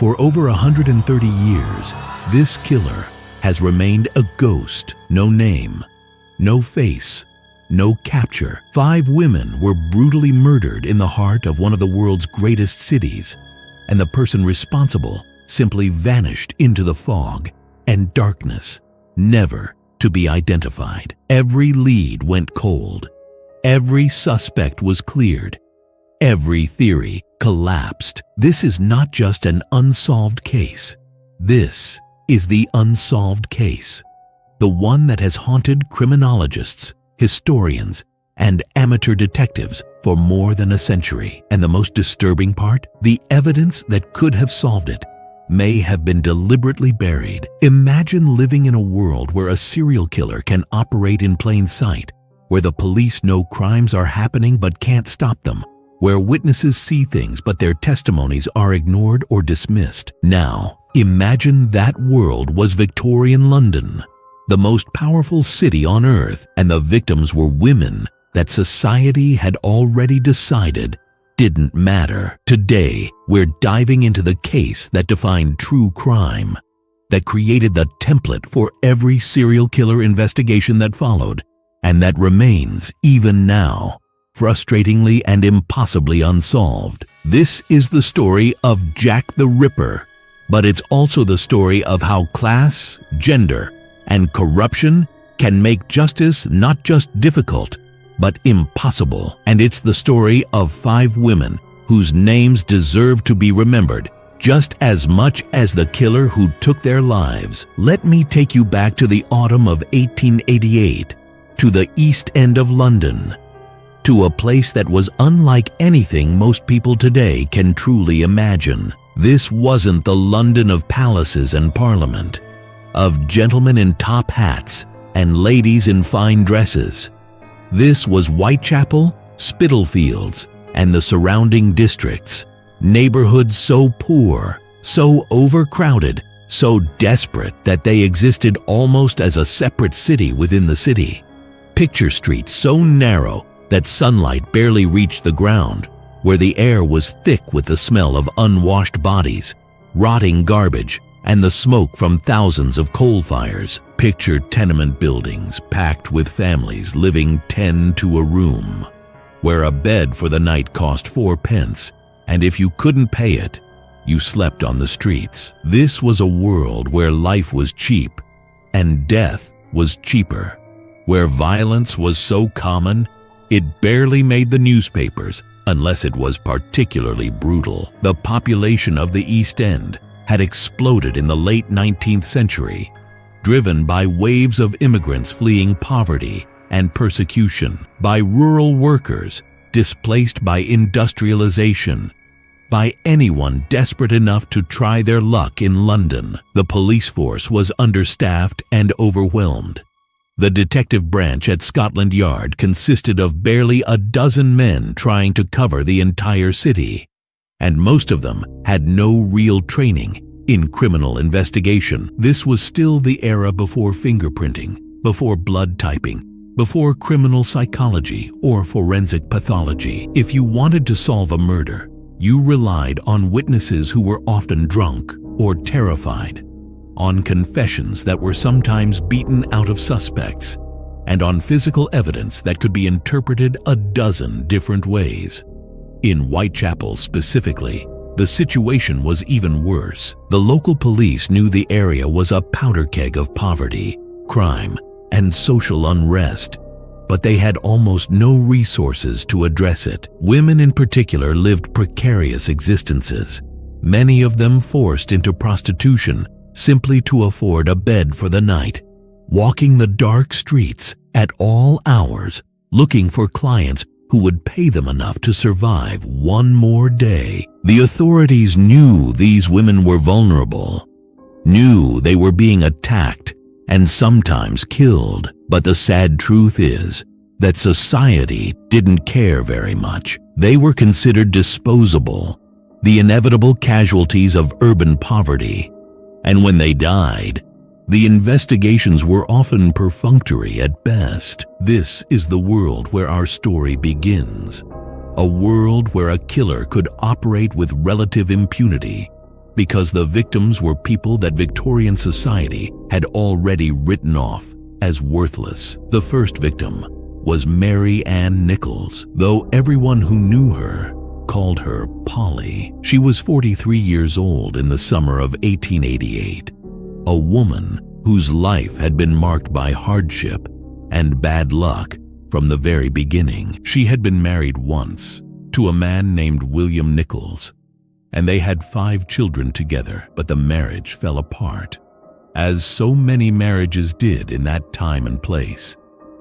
For over 130 years, this killer has remained a ghost. No name, no face, no capture. 5 women were brutally murdered in the heart of one of the world's greatest cities, and the person responsible simply vanished into the fog and darkness, never to be identified. Every lead went cold. Every suspect was cleared. Every theory collapsed. This is not just an unsolved case. This is the unsolved case, the one that has haunted criminologists, historians, and amateur detectives for more than a century. And the most disturbing part, the evidence that could have solved it may have been deliberately buried. Imagine living in a world where a serial killer can operate in plain sight, where the police know crimes are happening but can't stop them, where witnesses see things but their testimonies are ignored or dismissed. Now, imagine that world was Victorian London, the most powerful city on earth, and the victims were women that society had already decided didn't matter. Today, we're diving into the case that defined true crime, that created the template for every serial killer investigation that followed, and that remains, even now, frustratingly and impossibly unsolved. This is the story of Jack the Ripper, but it's also the story of how class, gender, and corruption can make justice not just difficult, but impossible. And it's the story of 5 women whose names deserve to be remembered just as much as the killer who took their lives. Let me take you back to the autumn of 1888, to the East End of London, to a place that was unlike anything most people today can truly imagine. This wasn't the London of palaces and parliament, of gentlemen in top hats and ladies in fine dresses. This was Whitechapel, Spitalfields, and the surrounding districts. Neighborhoods so poor, so overcrowded, so desperate that they existed almost as a separate city within the city. Picture streets so narrow that sunlight barely reached the ground, where the air was thick with the smell of unwashed bodies, rotting garbage, and the smoke from thousands of coal fires. Picture tenement buildings packed with families living 10 to a room, where a bed for the night cost 4 pence, and if you couldn't pay it, you slept on the streets. This was a world where life was cheap and death was cheaper, where violence was so common it barely made the newspapers unless it was particularly brutal. The population of the East End had exploded in the late 19th century, driven by waves of immigrants fleeing poverty and persecution, by rural workers displaced by industrialization, by anyone desperate enough to try their luck in London. The police force was understaffed and overwhelmed. The detective branch at Scotland Yard consisted of barely a dozen men trying to cover the entire city, and most of them had no real training in criminal investigation. This was still the era before fingerprinting, before blood typing, before criminal psychology or forensic pathology. If you wanted to solve a murder, you relied on witnesses who were often drunk or terrified, on confessions that were sometimes beaten out of suspects, and on physical evidence that could be interpreted a dozen different ways. In Whitechapel specifically, the situation was even worse. The local police knew the area was a powder keg of poverty, crime, and social unrest, but they had almost no resources to address it. Women in particular lived precarious existences, many of them forced into prostitution simply to afford a bed for the night, walking the dark streets at all hours, looking for clients who would pay them enough to survive one more day. The authorities knew these women were vulnerable, knew they were being attacked and sometimes killed, but the sad truth is that society didn't care very much. They were considered disposable, the inevitable casualties of urban poverty, and when they died, the investigations were often perfunctory at best. This is the world where our story begins. A world where a killer could operate with relative impunity, because the victims were people that Victorian society had already written off as worthless. The first victim was Mary Ann Nichols, though everyone who knew her called her Polly. She was 43 years old in the summer of 1888, a woman whose life had been marked by hardship and bad luck from the very beginning. She had been married once to a man named William Nichols, and they had 5 children together, but the marriage fell apart, as so many marriages did in that time and place,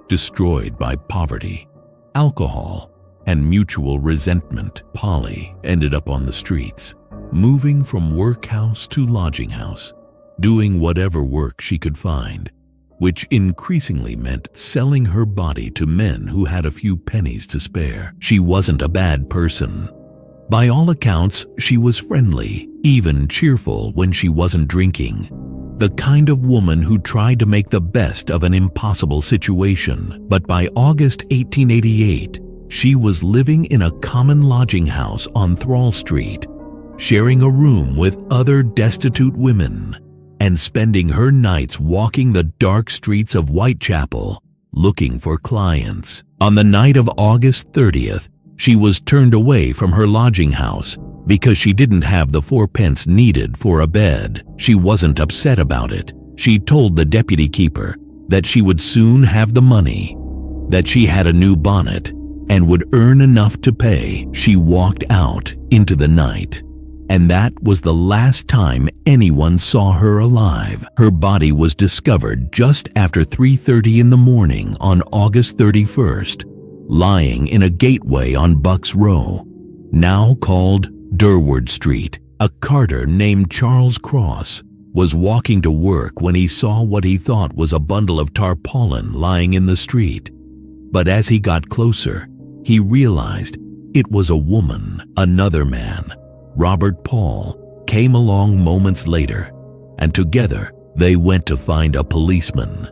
destroyed by poverty, alcohol, and mutual resentment. Polly ended up on the streets, moving from workhouse to lodging house, doing whatever work she could find, which increasingly meant selling her body to men who had a few pennies to spare. She wasn't a bad person. By all accounts, she was friendly, even cheerful when she wasn't drinking. The kind of woman who tried to make the best of an impossible situation. But by August 1888, she was living in a common lodging house on Thrall Street, sharing a room with other destitute women, and spending her nights walking the dark streets of Whitechapel looking for clients. On the night of August 30th, she was turned away from her lodging house because she didn't have the 4 pence needed for a bed. She wasn't upset about it. She told the deputy keeper that she would soon have the money, that she had a new bonnet, and would earn enough to pay. She walked out into the night, and that was the last time anyone saw her alive. Her body was discovered just after 3:30 in the morning on August 31st, lying in a gateway on Bucks Row, now called Durward Street. A carter named Charles Cross was walking to work when he saw what he thought was a bundle of tarpaulin lying in the street. But as he got closer, he realized it was a woman. Another man, Robert Paul, came along moments later, and together they went to find a policeman.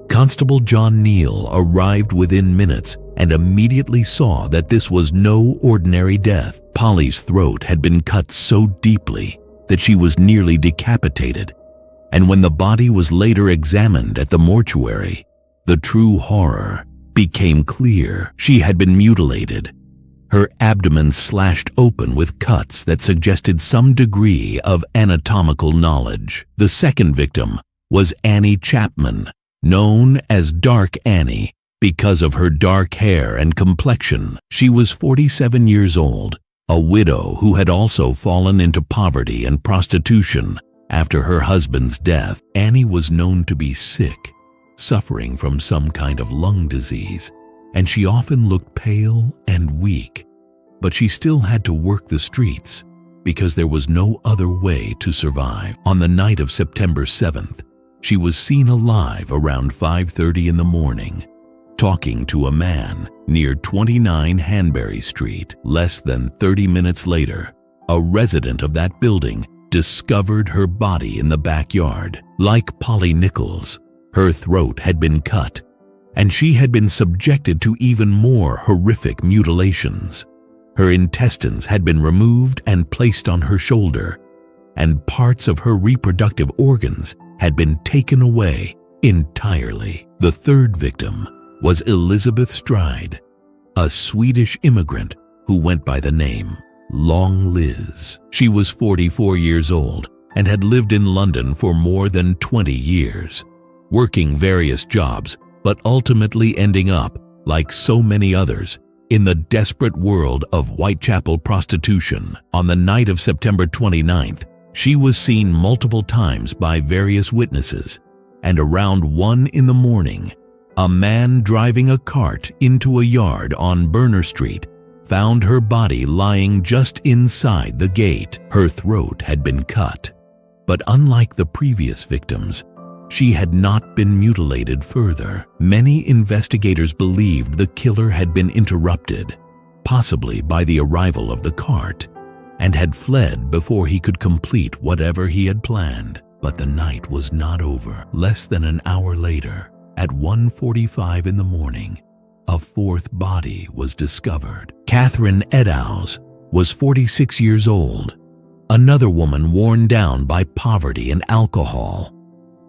Constable John Neal arrived within minutes and immediately saw that this was no ordinary death. Polly's throat had been cut so deeply that she was nearly decapitated, and when the body was later examined at the mortuary, the true horror became clear. She had been mutilated, her abdomen slashed open with cuts that suggested some degree of anatomical knowledge. The second victim was Annie Chapman, known as Dark Annie because of her dark hair and complexion. She was 47 years old, a widow who had also fallen into poverty and prostitution after her husband's death. Annie was known to be sick, suffering from some kind of lung disease, and she often looked pale and weak. But she still had to work the streets because there was no other way to survive. On the night of September 7th, she was seen alive around 5:30 in the morning, talking to a man near 29 Hanbury Street. Less than 30 minutes later, a resident of that building discovered her body in the backyard. Like Polly Nichols, her throat had been cut, and she had been subjected to even more horrific mutilations. Her intestines had been removed and placed on her shoulder, and parts of her reproductive organs had been taken away entirely. The third victim was Elizabeth Stride, a Swedish immigrant who went by the name Long Liz. She was 44 years old and had lived in London for more than 20 years, working various jobs, but ultimately ending up, like so many others, in the desperate world of Whitechapel prostitution. On the night of September 29th, she was seen multiple times by various witnesses, and around 1 in the morning, a man driving a cart into a yard on Burner Street found her body lying just inside the gate. Her throat had been cut, but unlike the previous victims, she had not been mutilated further. Many investigators believed the killer had been interrupted, possibly by the arrival of the cart, and had fled before he could complete whatever he had planned. But the night was not over. Less than an hour later, at 1:45 in the morning, a fourth body was discovered. Catherine Eddowes was 46 years old, Another woman worn down by poverty and alcohol,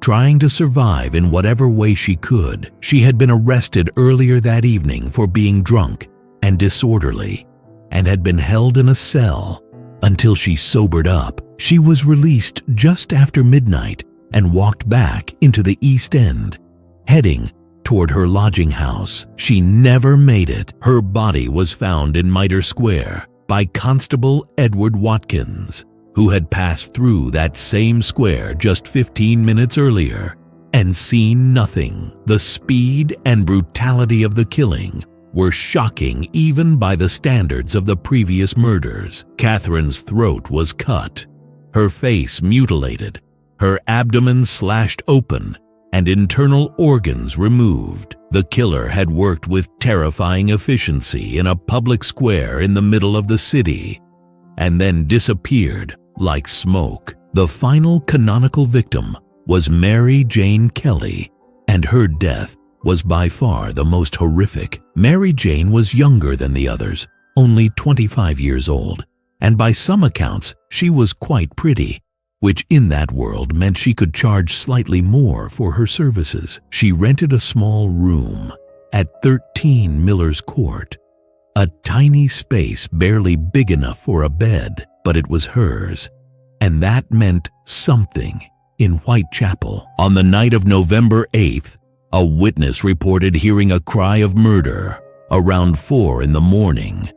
trying to survive in whatever way she could. She had been arrested earlier that evening for being drunk and disorderly, and had been held in a cell until she sobered up. She was released just after midnight and walked back into the East End, heading toward her lodging house. She never made it. Her body was found in Mitre Square by Constable Edward Watkins, who had passed through that same square just 15 minutes earlier and seen nothing. The speed and brutality of the killing were shocking even by the standards of the previous murders. Catherine's throat was cut, her face mutilated, her abdomen slashed open, and internal organs removed. The killer had worked with terrifying efficiency in a public square in the middle of the city, and then disappeared like smoke. The final canonical victim was Mary Jane Kelly, and her death was by far the most horrific. Mary Jane was younger than the others, only 25 years old, and by some accounts she was quite pretty, which in that world meant she could charge slightly more for her services. She rented a small room at 13 Miller's Court, a tiny space barely big enough for a bed, but it was hers, and that meant something in Whitechapel. On the night of November 8th, a witness reported hearing a cry of murder around 4 in the morning.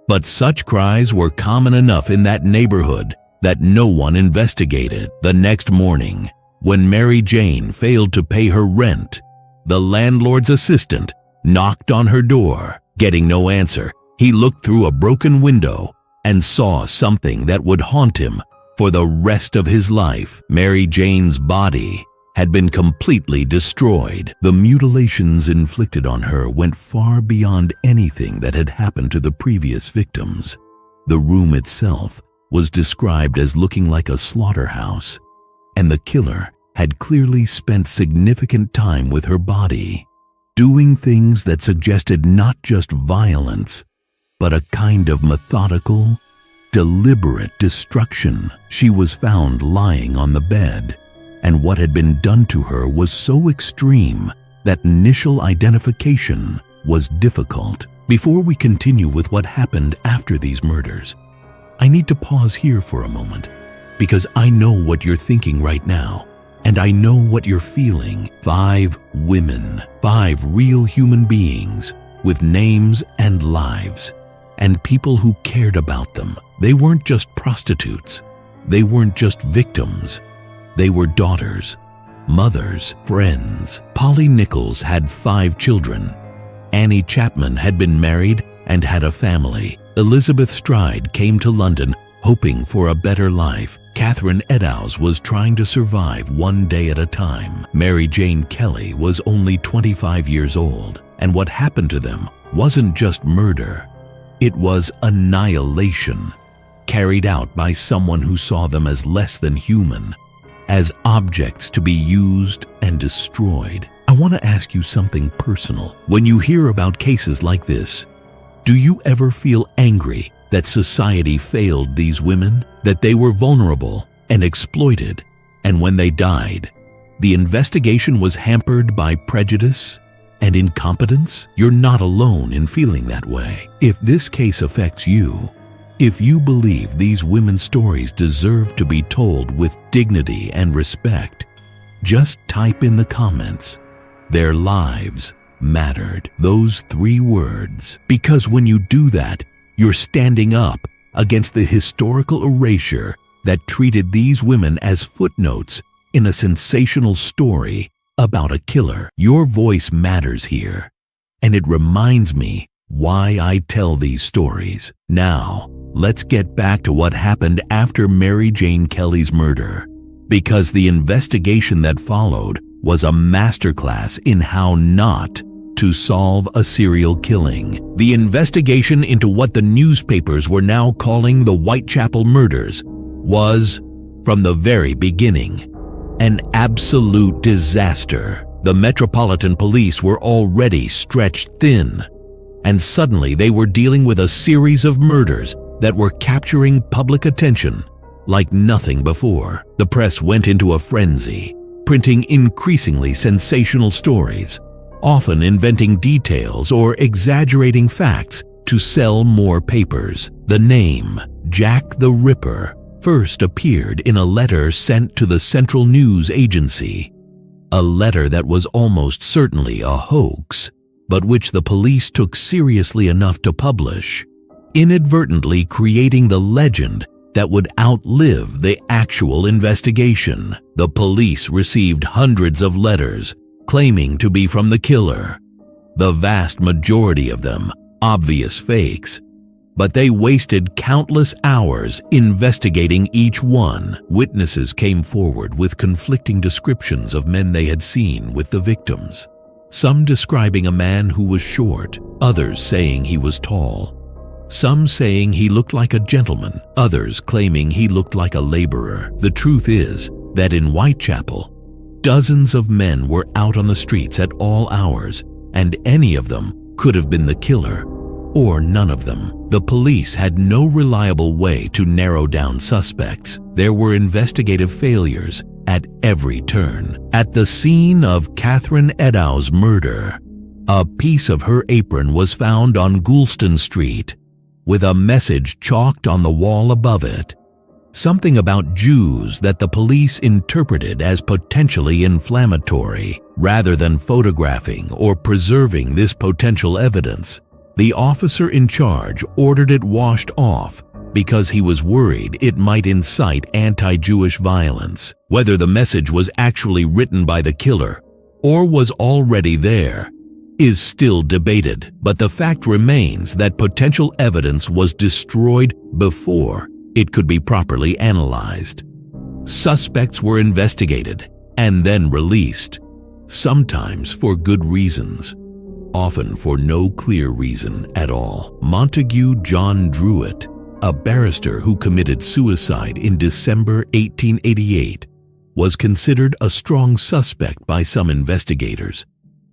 But such cries were common enough in that neighborhood that no one investigated. The next morning, when Mary Jane failed to pay her rent, the landlord's assistant knocked on her door. Getting no answer, he looked through a broken window and saw something that would haunt him for the rest of his life. Mary Jane's body had been completely destroyed. The mutilations inflicted on her went far beyond anything that had happened to the previous victims. The room itself was described as looking like a slaughterhouse, and the killer had clearly spent significant time with her body, doing things that suggested not just violence, but a kind of methodical, deliberate destruction. She was found lying on the bed, and what had been done to her was so extreme that initial identification was difficult. Before we continue with what happened after these murders, I need to pause here for a moment, because I know what you're thinking right now, and I know what you're feeling. 5 women, 5 real human beings with names and lives, and people who cared about them. They weren't just prostitutes. They weren't just victims. They were daughters, mothers, friends. Polly Nichols had 5 children. Annie Chapman had been married and had a family. Elizabeth Stride came to London hoping for a better life. Catherine Eddowes was trying to survive one day at a time. Mary Jane Kelly was only 25 years old, and what happened to them wasn't just murder. It was annihilation, carried out by someone who saw them as less than human, as objects to be used and destroyed. I want to ask you something personal. When you hear about cases like this, do you ever feel angry that society failed these women, that they were vulnerable and exploited, and when they died, the investigation was hampered by prejudice and incompetence? You're not alone in feeling that way. If this case affects you, if you believe these women's stories deserve to be told with dignity and respect, just type in the comments, "Their lives mattered." Those 3 words. Because when you do that, you're standing up against the historical erasure that treated these women as footnotes in a sensational story about a killer. Your voice matters here, and it reminds me why I tell these stories. Now, let's get back to what happened after Mary Jane Kelly's murder, because the investigation that followed was a masterclass in how not to solve a serial killing. The investigation into what the newspapers were now calling the Whitechapel murders was, from the very beginning, an absolute disaster. The Metropolitan Police were already stretched thin, and suddenly they were dealing with a series of murders that were capturing public attention like nothing before. The press went into a frenzy, printing increasingly sensational stories, often inventing details or exaggerating facts to sell more papers. The name Jack the Ripper first appeared in a letter sent to the Central News Agency, a letter that was almost certainly a hoax, but which the police took seriously enough to publish, inadvertently creating the legend that would outlive the actual investigation. The police received hundreds of letters claiming to be from the killer, the vast majority of them obvious fakes, but they wasted countless hours investigating each one. Witnesses came forward with conflicting descriptions of men they had seen with the victims, some describing a man who was short, others saying he was tall, some saying he looked like a gentleman, others claiming he looked like a laborer. The truth is that in Whitechapel, dozens of men were out on the streets at all hours, and any of them could have been the killer, or none of them. The police had no reliable way to narrow down suspects. There were investigative failures at every turn. At the scene of Catherine Edow's murder, a piece of her apron was found on Goulston Street, with a message chalked on the wall above it, something about Jews that the police interpreted as potentially inflammatory. Rather than photographing or preserving this potential evidence, the officer in charge ordered it washed off because he was worried it might incite anti-Jewish violence. Whether the message was actually written by the killer or was already there is still debated, but the fact remains that potential evidence was destroyed before it could be properly analyzed. Suspects were investigated and then released, sometimes for good reasons, often for no clear reason at all. Montague John Druitt, a barrister who committed suicide in December 1888, was considered a strong suspect by some investigators,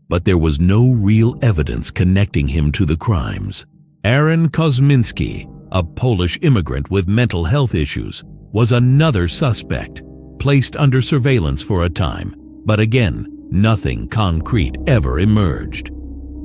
but there was no real evidence connecting him to the crimes. Aaron Kosminski, a Polish immigrant with mental health issues, was another suspect, placed under surveillance for a time, but again, nothing concrete ever emerged.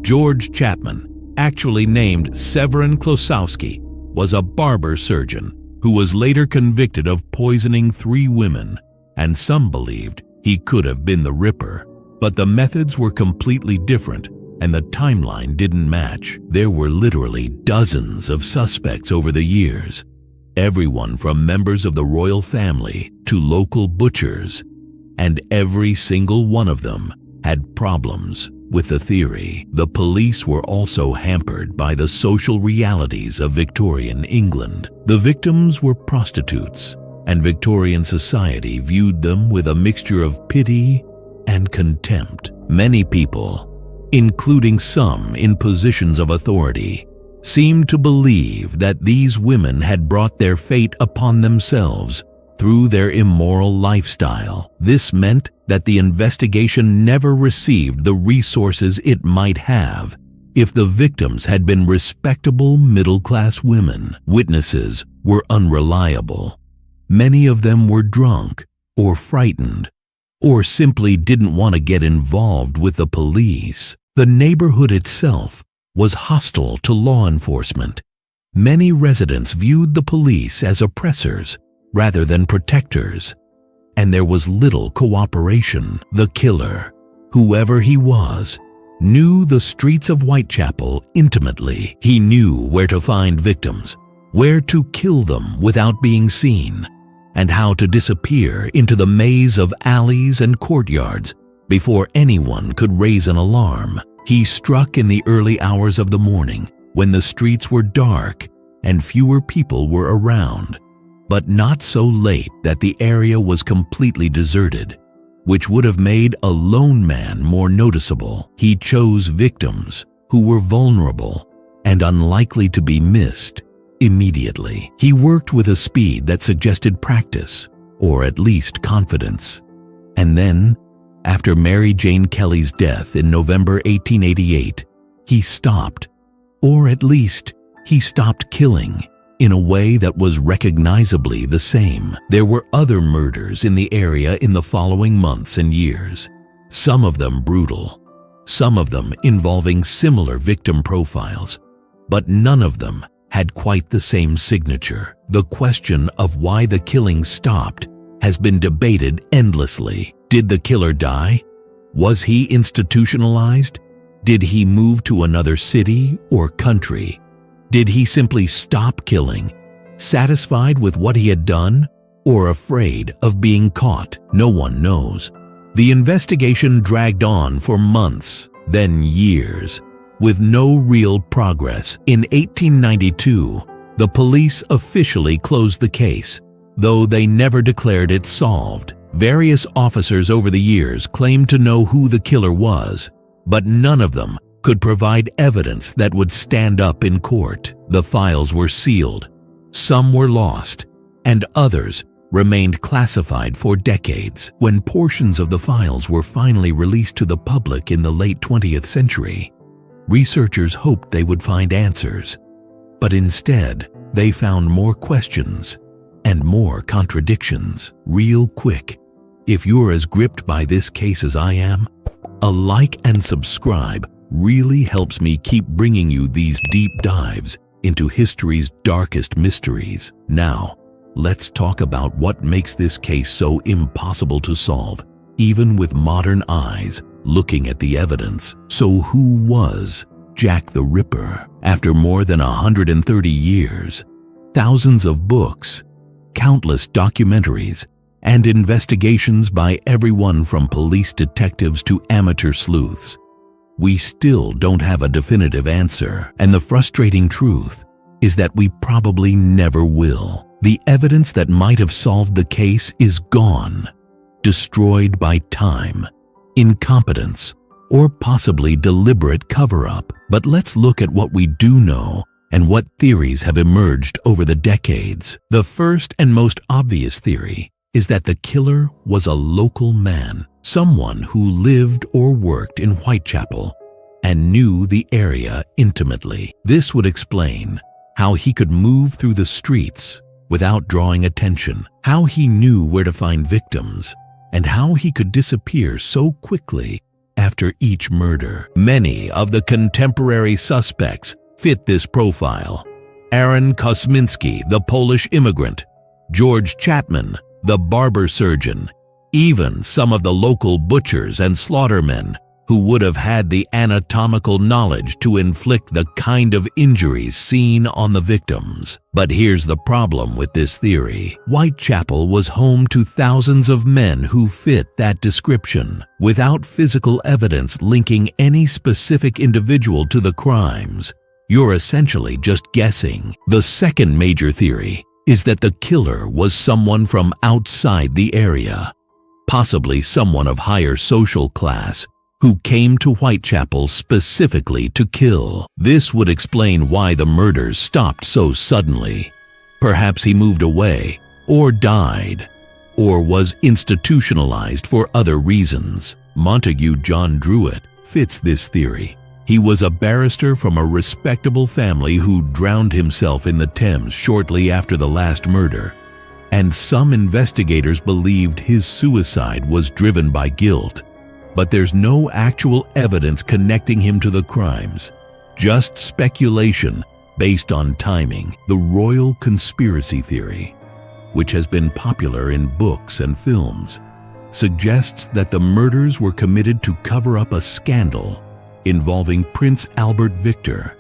George Chapman, actually named Severin Klosowski, was a barber surgeon who was later convicted of poisoning 3 women, and some believed he could have been the Ripper. But the methods were completely different, and the timeline didn't match. There were literally dozens of suspects over the years, everyone from members of the royal family to local butchers, and every single one of them had problems with the theory. The police were also hampered by the social realities of Victorian England. The victims were prostitutes, and Victorian society viewed them with a mixture of pity and contempt. Many people, including some in positions of authority, seemed to believe that these women had brought their fate upon themselves through their immoral lifestyle. This meant that the investigation never received the resources it might have if the victims had been respectable middle-class women. Witnesses were unreliable. Many of them were drunk or frightened, or simply didn't want to get involved with the police. The neighborhood itself was hostile to law enforcement. Many residents viewed the police as oppressors rather than protectors, and there was little cooperation. The killer, whoever he was, knew the streets of Whitechapel intimately. He knew where to find victims, where to kill them without being seen, and how to disappear into the maze of alleys and courtyards before anyone could raise an alarm. He struck in the early hours of the morning when the streets were dark and fewer people were around, but not so late that the area was completely deserted, which would have made a lone man more noticeable. He chose victims who were vulnerable and unlikely to be missed immediately. He worked with a speed that suggested practice, or at least confidence. And then, after Mary Jane Kelly's death in November 1888, he stopped, or at least he stopped killing. in a way that was recognizably the same. There were other murders in the area in the following months and years, some of them brutal, some of them involving similar victim profiles, but none of them had quite the same signature. The question of why the killing stopped has been debated endlessly. Did the killer die? Was he institutionalized? Did he move to another city or country? Did he simply stop killing, satisfied with what he had done, or afraid of being caught? No one knows. The investigation dragged on for months, then years, with no real progress. In 1892, the police officially closed the case, though they never declared it solved. Various officers over the years claimed to know who the killer was, but none of them could provide evidence that would stand up in court. The files were sealed, some were lost, and others remained classified for decades. When portions of the files were finally released to the public in the late 20th century, researchers hoped they would find answers, but instead they found more questions and more contradictions. Real quick, if you're as gripped by this case as I am, a like and subscribe really helps me keep bringing you these deep dives into history's darkest mysteries. Now, let's talk about what makes this case so impossible to solve, even with modern eyes looking at the evidence. So who was Jack the Ripper? After more than 130 years, thousands of books, countless documentaries, and investigations by everyone from police detectives to amateur sleuths, we still don't have a definitive answer. And the frustrating truth is that we probably never will. The evidence that might have solved the case is gone, destroyed by time, incompetence, or possibly deliberate cover-up. But let's look at what we do know and what theories have emerged over the decades. The first and most obvious theory is that the killer was a local man, someone who lived or worked in Whitechapel and knew the area intimately. This would explain how he could move through the streets without drawing attention, how he knew where to find victims, and how he could disappear so quickly after each murder. Many of the contemporary suspects fit this profile. Aaron Kosminski, the Polish immigrant, George Chapman, the barber surgeon, even some of the local butchers and slaughtermen who would have had the anatomical knowledge to inflict the kind of injuries seen on the victims. But here's the problem with this theory. Whitechapel was home to thousands of men who fit that description. Without physical evidence linking any specific individual to the crimes, you're essentially just guessing. The second major theory is that the killer was someone from outside the area, possibly someone of higher social class who came to Whitechapel specifically to kill. This would explain why the murders stopped so suddenly. Perhaps he moved away, or died, or was institutionalized for other reasons. Montague John Druitt fits this theory. He was a barrister from a respectable family who drowned himself in the Thames shortly after the last murder, and some investigators believed his suicide was driven by guilt. But there's no actual evidence connecting him to the crimes, just speculation based on timing. The royal conspiracy theory, which has been popular in books and films, suggests that the murders were committed to cover up a scandal involving Prince Albert Victor,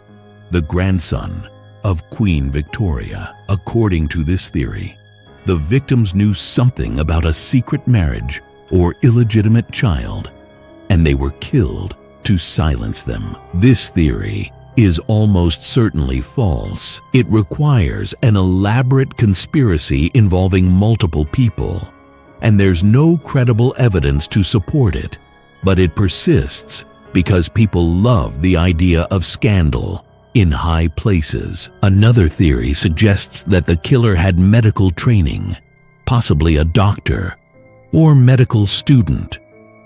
the grandson of Queen Victoria. According to this theory, the victims knew something about a secret marriage or illegitimate child, and they were killed to silence them. This theory is almost certainly false. It requires an elaborate conspiracy involving multiple people, and there's no credible evidence to support it. But it persists because people love the idea of scandal in high places. Another theory suggests that the killer had medical training, possibly a doctor or medical student,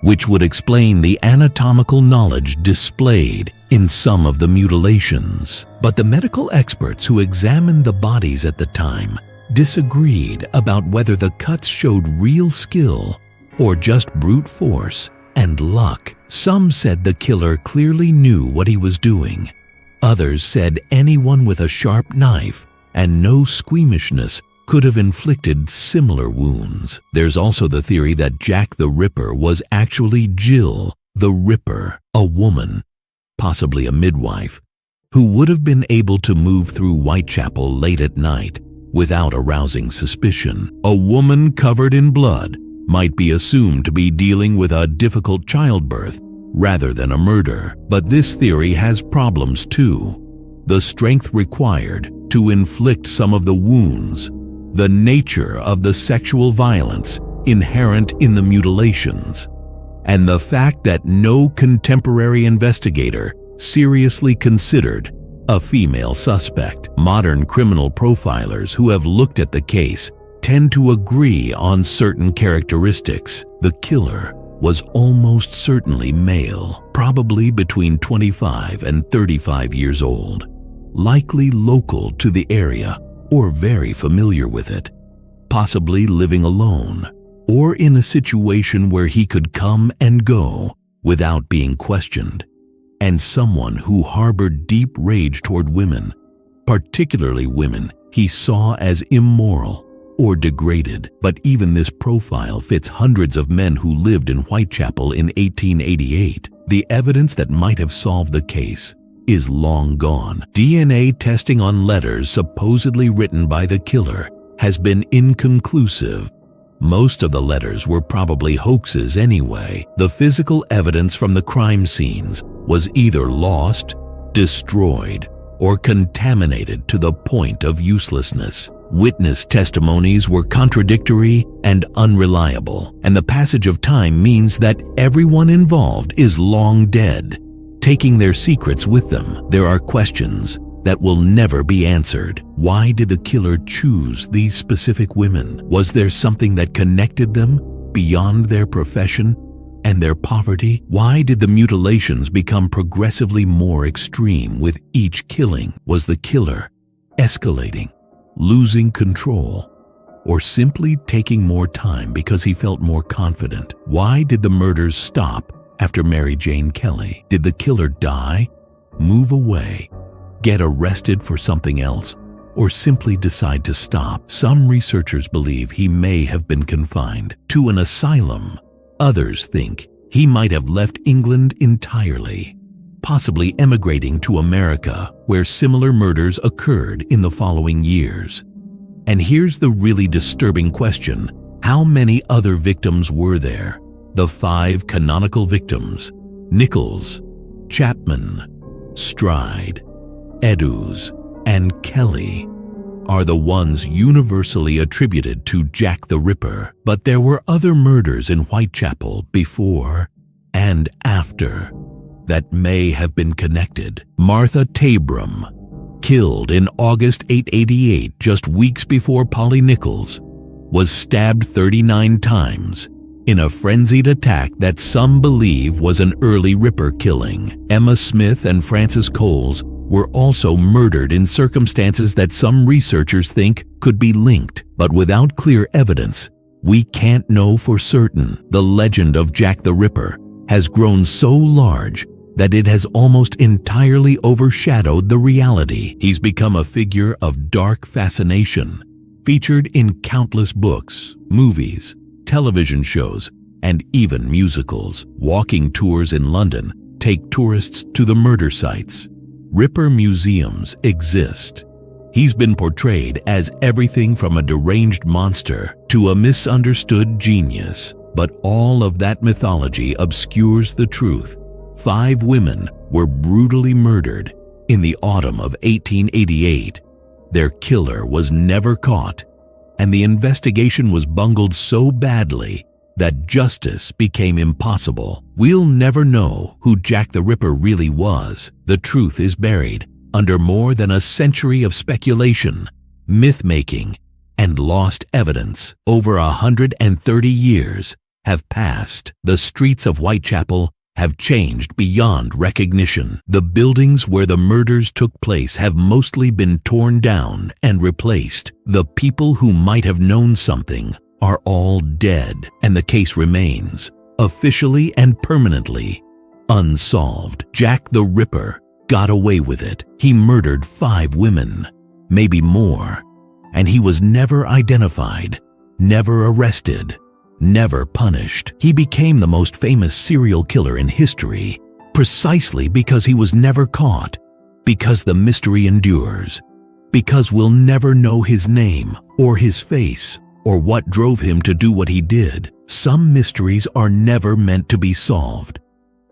which would explain the anatomical knowledge displayed in some of the mutilations. But the medical experts who examined the bodies at the time disagreed about whether the cuts showed real skill or just brute force and luck. Some said the killer clearly knew what he was doing. Others said anyone with a sharp knife and no squeamishness could have inflicted similar wounds. There's also the theory that Jack the Ripper was actually Jill the Ripper, a woman, possibly a midwife, who would have been able to move through Whitechapel late at night without arousing suspicion. A woman covered in blood might be assumed to be dealing with a difficult childbirth rather than a murder. But this theory has problems too. The strength required to inflict some of the wounds, the nature of the sexual violence inherent in the mutilations, and the fact that no contemporary investigator seriously considered a female suspect. Modern criminal profilers who have looked at the case tend to agree on certain characteristics. The killer was almost certainly male, probably between 25 and 35 years old, likely local to the area or very familiar with it, possibly living alone or in a situation where he could come and go without being questioned, and someone who harbored deep rage toward women, particularly women he saw as immoral or degraded. But even this profile fits hundreds of men who lived in Whitechapel in 1888. The evidence that might have solved the case is long gone. DNA testing on letters supposedly written by the killer has been inconclusive. Most of the letters were probably hoaxes anyway. The physical evidence from the crime scenes was either lost, destroyed, or contaminated to the point of uselessness. Witness testimonies were contradictory and unreliable, and the passage of time means that everyone involved is long dead, taking their secrets with them. There are questions that will never be answered. Why did the killer choose these specific women? Was there something that connected them beyond their profession and their poverty? Why did the mutilations become progressively more extreme with each killing? Was the killer escalating, losing control, or simply taking more time because he felt more confident? Why did the murders stop after Mary Jane Kelly? Did the killer die, move away, get arrested for something else, or simply decide to stop? Some researchers believe he may have been confined to an asylum. Others think he might have left England entirely, possibly emigrating to America, where similar murders occurred in the following years. And here's the really disturbing question: how many other victims were there? The 5 canonical victims, Nichols, Chapman, Stride, Eddowes, and Kelly, are the ones universally attributed to Jack the Ripper. But there were other murders in Whitechapel before and after that may have been connected. Martha Tabram, killed in August 888, just weeks before Polly Nichols, was stabbed 39 times in a frenzied attack that some believe was an early Ripper killing. Emma Smith and Frances Coles were also murdered in circumstances that some researchers think could be linked, but without clear evidence, we can't know for certain. The legend of Jack the Ripper has grown so large that it has almost entirely overshadowed the reality. He's become a figure of dark fascination, featured in countless books, movies, television shows, and even musicals. Walking tours in London take tourists to the murder sites. Ripper museums exist. He's been portrayed as everything from a deranged monster to a misunderstood genius. But all of that mythology obscures the truth. 5 women were brutally murdered in the autumn of 1888. Their killer was never caught, and the investigation was bungled so badly that justice became impossible. We'll never know who Jack the Ripper really was. The truth is buried under more than a century of speculation, myth-making, and lost evidence. Over 130 years have passed. The streets of Whitechapel have changed beyond recognition. The buildings where the murders took place have mostly been torn down and replaced. The people who might have known something are all dead, and the case remains, officially and permanently, unsolved. Jack the Ripper got away with it. He murdered 5 women, maybe more, and he was never identified, never arrested, never punished. He became the most famous serial killer in history precisely because he was never caught, because the mystery endures, because we'll never know his name or his face or what drove him to do what he did. Some mysteries are never meant to be solved.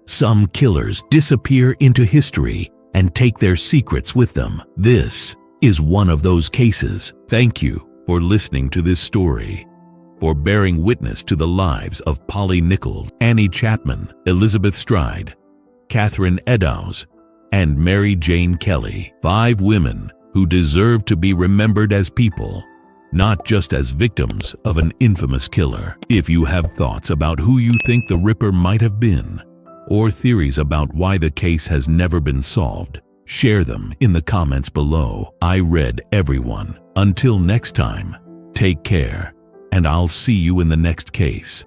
Some killers disappear into history and take their secrets with them. This is one of those cases. Thank you for listening to this story, for bearing witness to the lives of Polly Nichols, Annie Chapman, Elizabeth Stride, Catherine Eddowes, and Mary Jane Kelly. 5 women who deserve to be remembered as people, not just as victims of an infamous killer. If you have thoughts about who you think the Ripper might have been, or theories about why the case has never been solved, share them in the comments below. I read everyone. Until next time, take care, and I'll see you in the next case.